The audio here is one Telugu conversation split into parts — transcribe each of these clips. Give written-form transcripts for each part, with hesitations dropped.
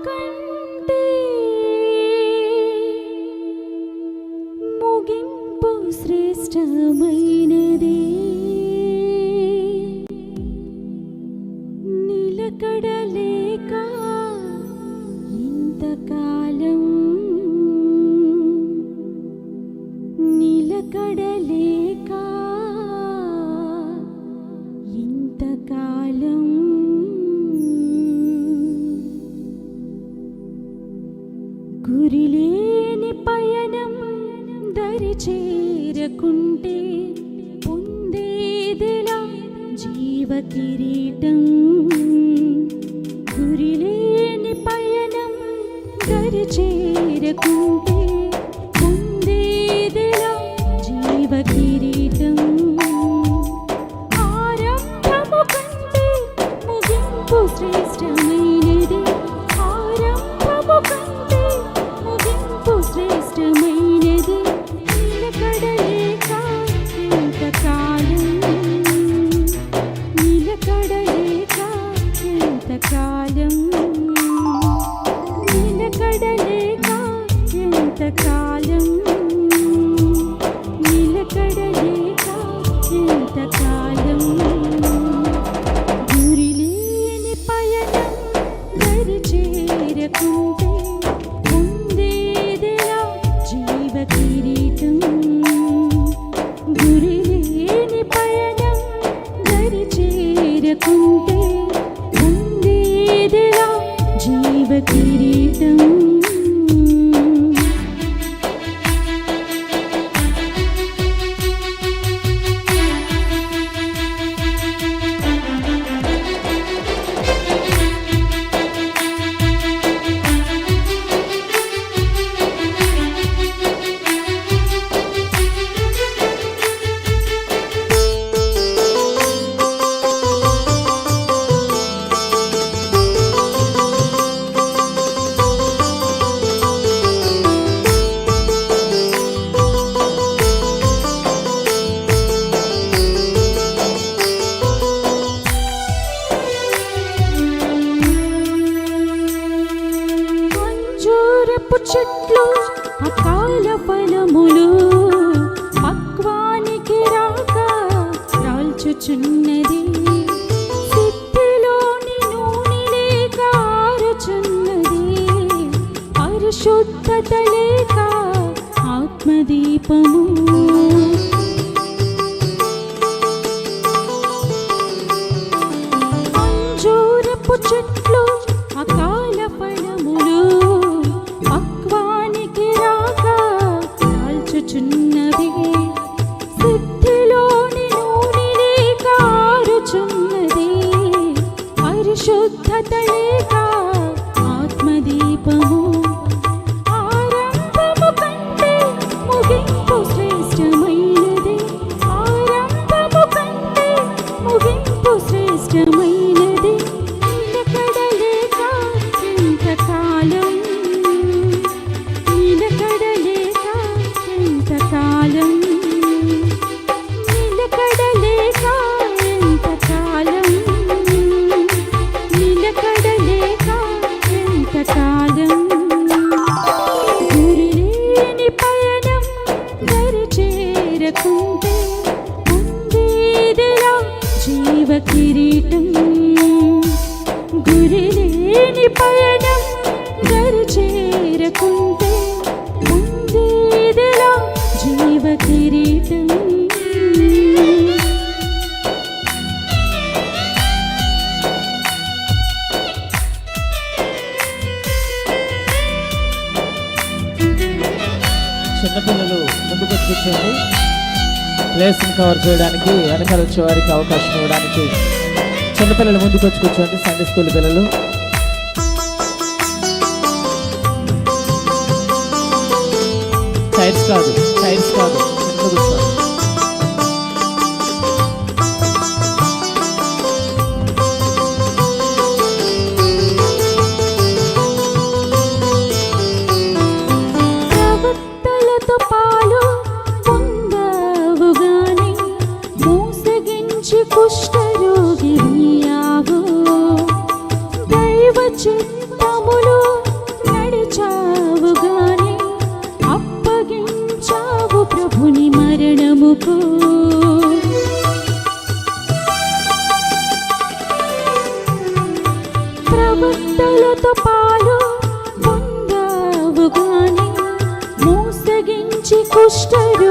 కంటే ముగింపు శ్రేష్టమైనది. నిలకడలేక ఇంతకాలం, నిలకడలేక ఇంతకాలం, గురిలేని పయనం దరి చేరకుంటే పొందేదిలా జీవ కిరీటం. గురిలేని పయనం దరి చేరకుంటే పొందేదిలా జీవ కిరీటం. ఆరంభము కంటే ముగింపు శ్రేష్టమైనది. ఆరంభము కంటే ముగింపు శ్రేష్టమైనది. నిలకడలేక ఎంతకాలం, నిలకడలేక ఎంతకాలం, నిలకడలేక ఎంతకాలం, నిలకడలేక ఎంతకాలం. గురిలేని పయనం దరి చేరకుంటే పొందేదిలా జీవ కిరీటం. గురిలేని పయనం దరి చేరకుంటే పొందేదిలా జీవ కిరీటం. అంజూరపు చెట్లు అకాల ఫలములు పక్వానికి రాక రాల్చుచున్నది. సిద్ధిలోని నూనె లేక ఆరుచున్నది. పరిశుద్ధత లేక ఆత్మదీపము. అంజూరపు చెట్లు అకాల ఫలములు పక్వానికి రాక కాల్చుచున్నవి. సిద్ధిలోని నూనె లేక ఆరుచున్నది. పరిశుద్ధత లేక ఆత్మదీపము. ఆరంభము కంటే ముగింపు శ్రేష్టమైనది. ఆరంభము కంటే ముగింపు శ్రేష్టమైనది. నిలకడలేక ఎంతకాలం, నిలకడలేక ఎంతకాలం, నిలకడలేక ఎంతకాలం, నిలకడలేక ఎంతకాలం. గురిలేని పయనం దరి చేరకుంటే పొందేదిలా జీవ కిరీటం. గురిలేని పయనం దరి చేరకుంటే పొందేదిలా జీవ కిరీటం. చిన్నపిల్లలు ముందుకు కూర్చోండి. ప్లేస్ని కవర్ చేయడానికి వెనకాల వచ్చే వారికి అవకాశం ఇవ్వడానికి చిన్నపిల్లలు ముందుకు వచ్చి కూర్చోండి. సండే స్కూల్ పిల్లలు సైడ్స్ కాదు, సైడ్స్ కాదు, ముందు కూర్చోండి. ప్రవక్తలతో పాలు పొందవుగాని మోసగించి కుష్ఠరోగియావు. దైవ చిత్తములు నేలతో పాలు పొందావు గాని మోసగించి కుష్ఠరోగివయ్యావు.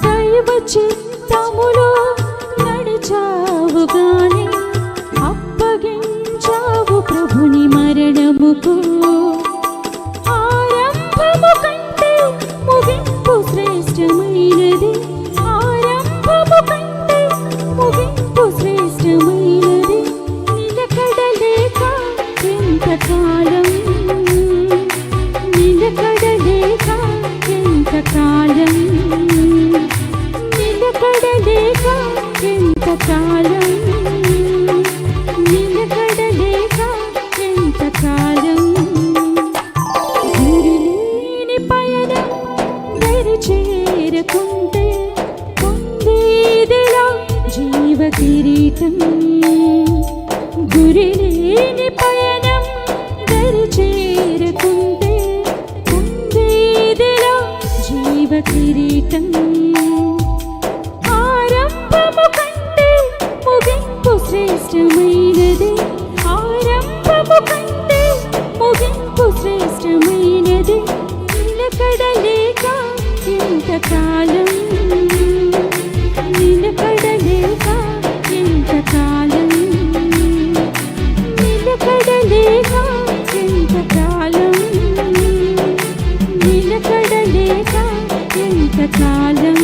దైవ చిత్తములో నడిచావు గాని అప్పగించావు ప్రభుని మరణముకు. ఆరంభము కంటే ముగింపు శ్రేష్టమైనది, ఆరంభము కంటే ముగింపు శ్రేష్టమైనది. నిలకడలేక ఎంతకాలం, నిలకడలేక ఎంతకాలం, నిలకడలేక ఎంతకాలం, నిలకడలేక ఎంతకాలం. గురిలేని పయనం దరి చేరకుంటే పొందేదిలా జీవ కిరీటం. గురిలేని పయనం దరి చేరకుంటే పొందేదిలా జీవ కిరీటం. ఆరంభము కంటే ముగింపు శ్రేష్టమైనది, ఆరంభము కంటే ముగింపు శ్రేష్టమైనది. నిలకడలేక ఎంతకాలం, నిలకడలేక ఎంతకాలం, నిలకడలేక ఎంతకాలం, నిలకడలేక ఎంతకాలం.